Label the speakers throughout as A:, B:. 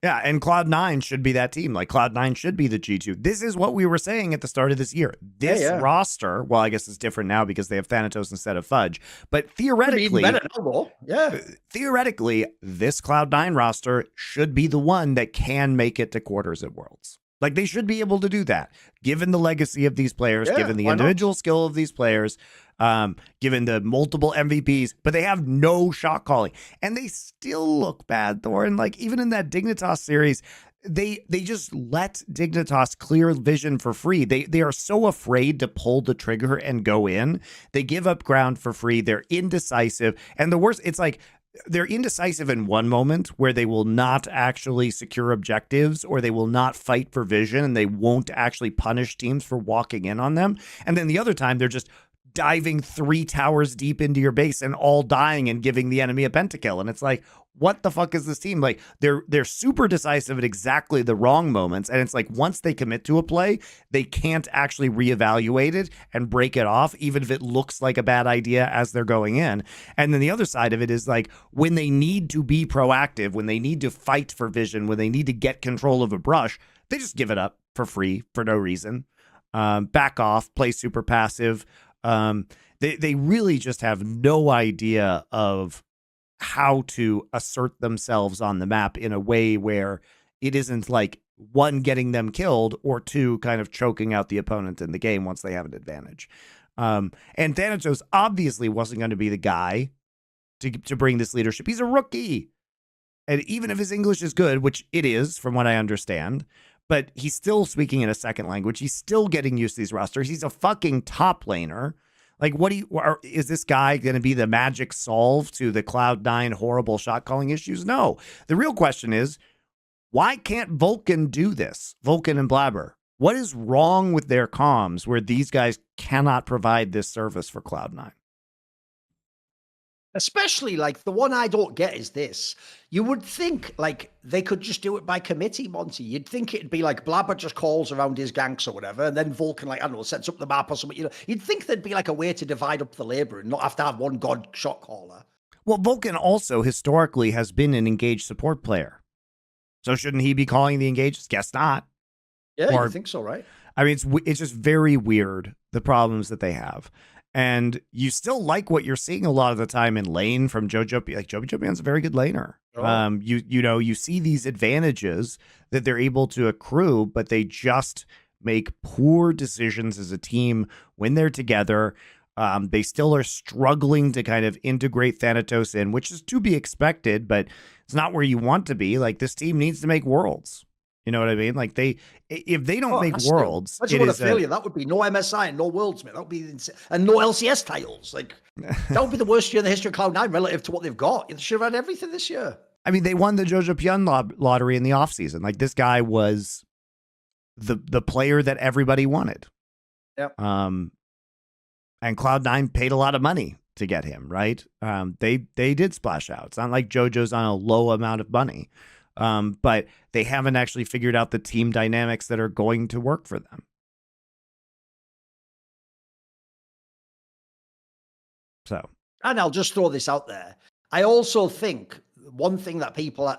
A: Yeah, and Cloud9 should be that team. Like Cloud9 should be the G2. This is what we were saying at the start of this year. This roster, well, I guess it's different now because they have Thanatos instead of Fudge. But theoretically,
B: even better now, though. Yeah.
A: Theoretically, this Cloud9 roster should be the one that can make it to quarters at Worlds. Like they should be able to do that, given the legacy of these players, given the individual skill of these players, given the multiple MVPs, but they have no shot calling, and they still look bad, Thorin. Like even in that Dignitas series, they just let Dignitas clear vision for free. They are so afraid to pull the trigger and go in. They give up ground for free. They're indecisive, and the worst, it's like they're indecisive in one moment where they will not actually secure objectives or they will not fight for vision and they won't actually punish teams for walking in on them. And then the other time they're just diving 3 towers deep into your base and all dying and giving the enemy a pentakill. And it's like, what the fuck is this team? Like they're super decisive at exactly the wrong moments. And it's like, once they commit to a play, they can't actually reevaluate it and break it off, even if it looks like a bad idea as they're going in. And then the other side of it is like, when they need to be proactive, when they need to fight for vision, when they need to get control of a brush, they just give it up for free for no reason. Back off, play super passive. They really just have no idea of how to assert themselves on the map in a way where it isn't like, one, getting them killed, or two, kind of choking out the opponent in the game once they have an advantage. And Thanatos obviously wasn't going to be the guy to bring this leadership. He's a rookie. And even if his English is good, which it is from what I understand, but he's still speaking in a second language. He's still getting used to these rosters. He's a fucking top laner. Like, is this guy going to be the magic solve to the Cloud9 horrible shot calling issues? No. The real question is, why can't Vulcan do this? Vulcan and Blabber. What is wrong with their comms where these guys cannot provide this service for Cloud9?
B: Especially, like, the one I don't get is this. You would think, like, they could just do it by committee, Monty. You'd think it'd be like Blabber just calls around his ganks or whatever, and then Vulcan, like, I don't know, sets up the map or something. You know, you'd think there'd be like a way to divide up the labor and not have to have one god shot caller.
A: Well, Vulcan also historically has been an engaged support player. So shouldn't he be calling the engaged? Guess not.
B: Yeah, you think so, right?
A: I mean, it's just very weird, the problems that they have. And you still like what you're seeing a lot of the time in lane from Jojo. Like Jojo's a very good laner. Oh. You see these advantages that they're able to accrue, but they just make poor decisions as a team when they're together. They still are struggling to kind of integrate Thanatos in, which is to be expected, but it's not where you want to be. Like, this team needs to make worlds. You know what I mean? Like, if they don't make worlds,
B: imagine what a failure that would be. No MSI and no worlds, man. That would be insane. And no LCS titles. Like, that would be the worst year in the history of Cloud9 relative to what they've got. They should have had everything this year.
A: I mean, they won the Jojo Pyun lottery in the offseason. Like, this guy was the player that everybody wanted.
B: Yep.
A: And Cloud9 paid a lot of money to get him, right? They did splash out. It's not like Jojo's on a low amount of money. But they haven't actually figured out the team dynamics that are going to work for them. So,
B: and I'll just throw this out there. I also think one thing that people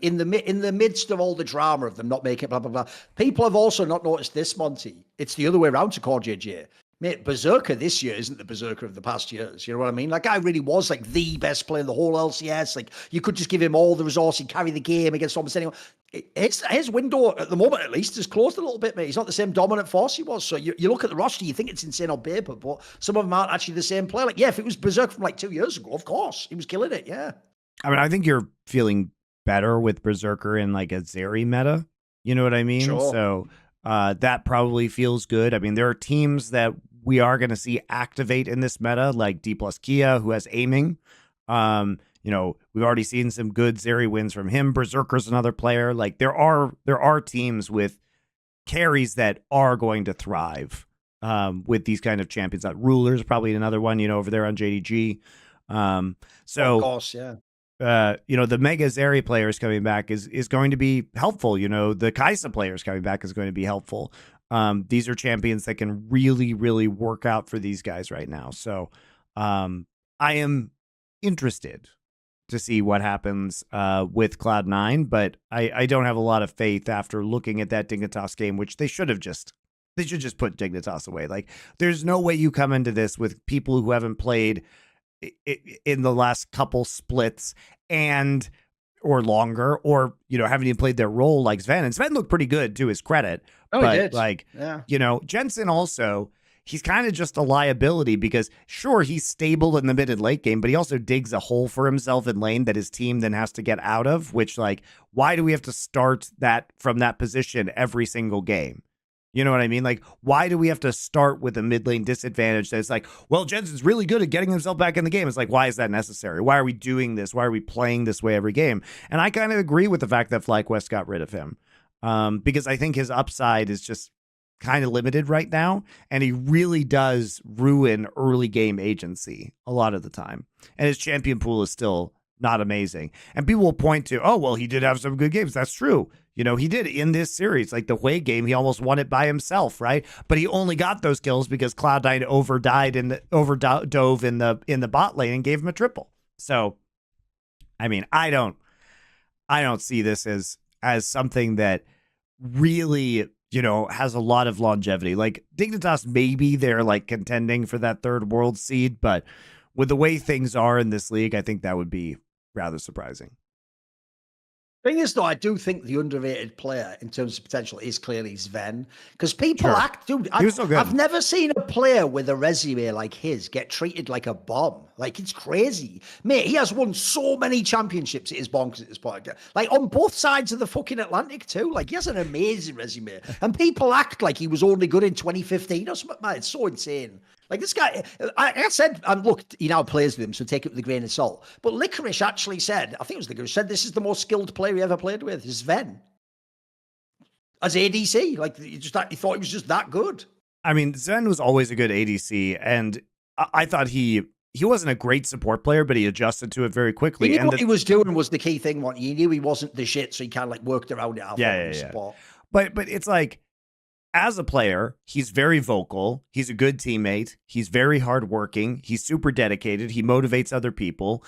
B: in the midst of all the drama of them not making it, blah blah blah, people have also not noticed this, Monty. It's the other way around to Core JJ. Mate, Berserker this year isn't the Berserker of the past years. You know what I mean? Like, guy really was like the best player in the whole LCS. Like, you could just give him all the resource and carry the game against almost anyone. His window, at the moment at least, is closed a little bit, mate. He's not the same dominant force he was. So you look at the roster, you think it's insane on paper, but some of them aren't actually the same player. Like, yeah, if it was Berserker from like 2 years ago, of course, he was killing it, yeah.
A: I mean, I think you're feeling better with Berserker in like a Zeri meta. You know what I mean?
B: Sure.
A: So that probably feels good. I mean, there are teams that we are going to see activate in this meta, like D plus Kia, who has aiming. You know, we've already seen some good Zeri wins from him. Berserker's another player. Like, there are teams with carries that are going to thrive with these kind of champions. Ruler's probably another one, you know, over there on JDG. So,
B: of course, yeah.
A: You know, the Mega Zeri players coming back is going to be helpful. You know, the Kaisa players coming back is going to be helpful. These are champions that can really, really work out for these guys right now. So I am interested to see what happens with Cloud9, but I don't have a lot of faith after looking at that Dignitas game, which they should just put Dignitas away. Like, there's no way you come into this with people who haven't played in the last couple splits or longer, or, you know, haven't even played their role like Sven. And Sven looked pretty good, to his credit.
B: Oh,
A: but
B: he did.
A: Like,
B: yeah.
A: You know, Jensen also, he's kind of just a liability because, sure, he's stable in the mid and late game, but he also digs a hole for himself in lane that his team then has to get out of, which, like, why do we have to start that from that position every single game? You know what I mean? Like, why do we have to start with a mid lane disadvantage that's like, well, Jensen's really good at getting himself back in the game? It's like, why is that necessary? Why are we doing this? Why are we playing this way every game? And I kind of agree with the fact that FlyQuest got rid of him because I think his upside is just kind of limited right now, and he really does ruin early game agency a lot of the time. And his champion pool is still not amazing. And people will point to, oh, well, he did have some good games. That's true. You know, he did in this series, like the Hui game, he almost won it by himself, right? But he only got those kills because Cloud9 overdove in the bot lane and gave him a triple. So, I mean, I don't see this as something that really, you know, has a lot of longevity. Like, Dignitas, maybe they're like contending for that third world seed, but with the way things are in this league, I think that would be rather surprising.
B: Thing is, though, I do think the underrated player in terms of potential is clearly Sven, because people act, dude.
A: He was so good.
B: I've never seen a player with a resume like his get treated like a bomb. Like, it's crazy, mate. He has won so many championships. It is bonkers at this point. Like, on both sides of the fucking Atlantic too. Like, he has an amazing resume, and people act like he was only good in 2015 or something. Man, it's so insane. Like, this guy, I said, and look, he now plays with him, so take it with a grain of salt. But Licorice actually said, I think it was Licorice, said this is the most skilled player he ever played with, is Sven. As ADC, like, he thought he was just that good.
A: I mean, Sven was always a good ADC, and I thought he wasn't a great support player, but he adjusted to it very quickly.
B: He knew what he was doing was the key thing. He knew he wasn't the shit, so he kind of like worked around it.
A: Yeah.
B: Support.
A: But it's like, as a player, he's very vocal. He's a good teammate. He's very hardworking. He's super dedicated. He motivates other people.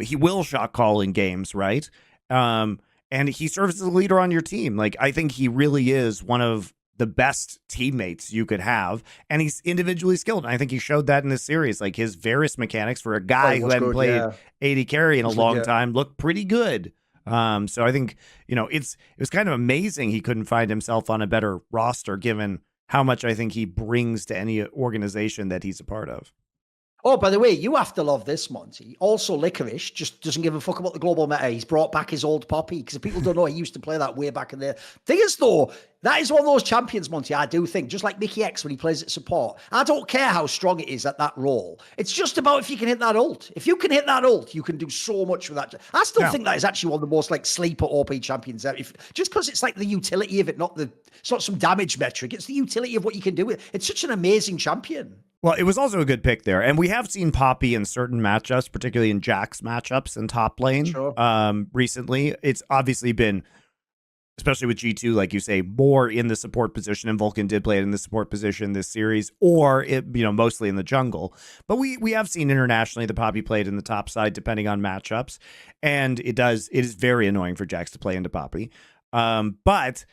A: He will shot call in games, right? And he serves as a leader on your team. Like, I think he really is one of the best teammates you could have. And he's individually skilled. And I think he showed that in this series. Like, his various mechanics for a guy who hadn't played AD carry in a long time looked pretty good. So I think, you know, it was kind of amazing he couldn't find himself on a better roster, given how much I think he brings to any organization that he's a part of.
B: Oh, by the way, you have to love this, Monty. Also, Licorice just doesn't give a fuck about the global meta. He's brought back his old Poppy, because if people don't know, he used to play that way back in there. Thing is, though, that is one of those champions, Monty, I do think, just like Mickey X when he plays at support. I don't care how strong it is at that role. It's just about if you can hit that ult. If you can hit that ult, you can do so much with that. I still think that is actually one of the most like sleeper OP champions ever. Just because it's like the utility of it, it's not some damage metric. It's the utility of what you can do with it. It's such an amazing champion.
A: Well, it was also a good pick there. And we have seen Poppy in certain matchups, particularly in Jack's matchups in top lane recently. It's obviously been, especially with G2, like you say, more in the support position, and Vulcan did play it in the support position this series, or mostly in the jungle. But we have seen internationally the Poppy played in the top side, depending on matchups. And it is very annoying for Jax to play into Poppy. But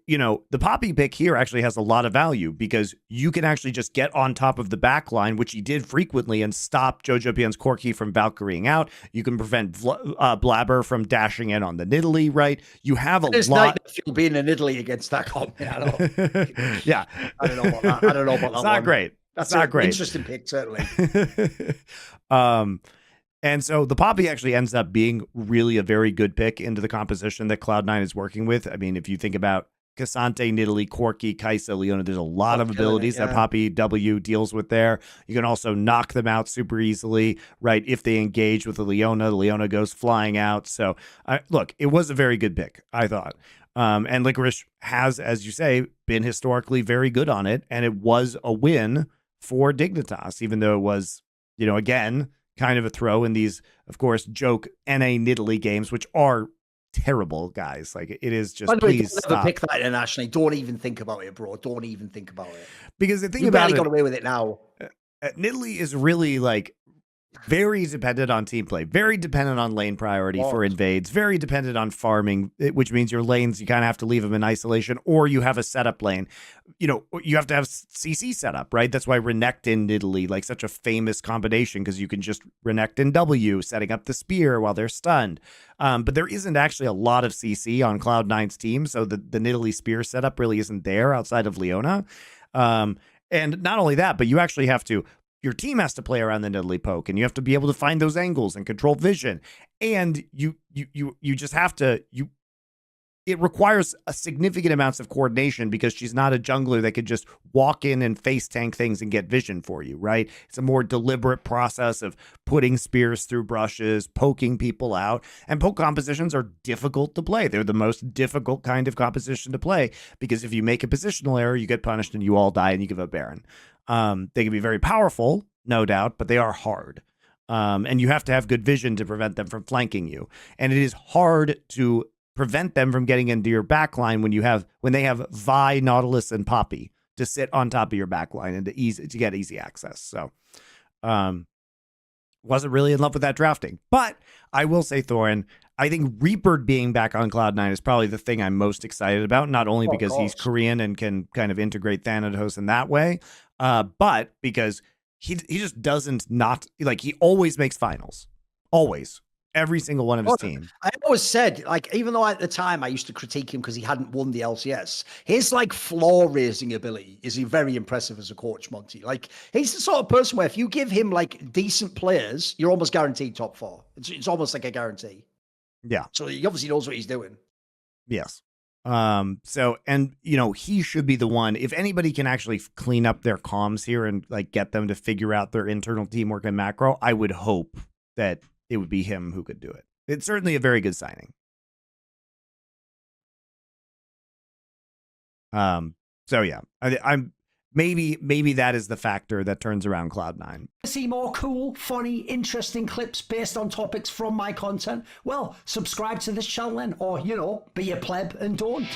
A: you know, the Poppy pick here actually has a lot of value because you can actually just get on top of the back line, which he did frequently, and stop Jojo Pian's Corki from Valkyrieing out. You can prevent Blabber from dashing in on the Nidalee, right? You have a lot.
B: It's not being in Italy against that comp.
A: Yeah.
B: I don't know about that. I don't know about that.
A: It's not great.
B: That's
A: not great.
B: Interesting pick, certainly.
A: And so the Poppy actually ends up being really a very good pick into the composition that Cloud9 is working with. I mean, if you think about Cassante, Nidalee, Corki, Kai'Sa, Leona, there's a lot of abilities that Poppy W deals with there. You can also knock them out super easily, right? If they engage with the Leona goes flying out. So look, it was a very good pick, I thought. And Licorice has, as you say, been historically very good on it. And it was a win for Dignitas, even though it was, you know, again, kind of a throw in these, of course, joke NA Nidalee games, which are terrible, guys. Like, it is just, please
B: don't ever pick that internationally. Don't even think about it, bro. Don't even think about it.
A: Because the thing
B: you
A: about
B: barely got away with it now.
A: Nidalee is really like very dependent on team play, very dependent on lane priority for invades, very dependent on farming, which means your lanes, you kind of have to leave them in isolation, or you have a setup lane. You know, you have to have CC setup, right? That's why Renekton in Italy, like such a famous combination, because you can just Renekton W, setting up the spear while they're stunned. But there isn't actually a lot of CC on Cloud9's team, so the Nidalee spear setup really isn't there outside of Leona. And not only that, but you actually have to, your team has to play around the Nidalee poke, and you have to be able to find those angles and control vision. And you just have to, it requires a significant amounts of coordination, because she's not a jungler that could just walk in and face tank things and get vision for you, right? It's a more deliberate process of putting spears through brushes, poking people out, and poke compositions are difficult to play. They're the most difficult kind of composition to play, because if you make a positional error, you get punished and you all die and you give up Baron. They can be very powerful, no doubt, but they are hard. And you have to have good vision to prevent them from flanking you. And it is hard to prevent them from getting into your backline when they have Vi, Nautilus, and Poppy to sit on top of your backline and to get easy access. So wasn't really in love with that drafting. But I will say, Thorin, I think Reaper being back on Cloud9 is probably the thing I'm most excited about, not only because he's Korean and can kind of integrate Thanatos in that way, but because he just doesn't not, like, he always makes finals. Always. Every single one of his team.
B: I always said, like, even though at the time I used to critique him because he hadn't won the LCS, his like floor raising ability is very impressive as a coach, Monty. Like, he's the sort of person where if you give him like decent players, you're almost guaranteed top 4. It's almost like a guarantee.
A: Yeah.
B: So he obviously knows what he's doing.
A: Yes. So, and you know, he should be the one, if anybody can actually clean up their comms here and like get them to figure out their internal teamwork and macro, I would hope that it would be him who could do it. It's certainly a very good signing. So yeah, I'm maybe that is the factor that turns around Cloud9.
C: See more cool, funny, interesting clips based on topics from my content? Well, subscribe to this channel then, or, you know, be a pleb and don't.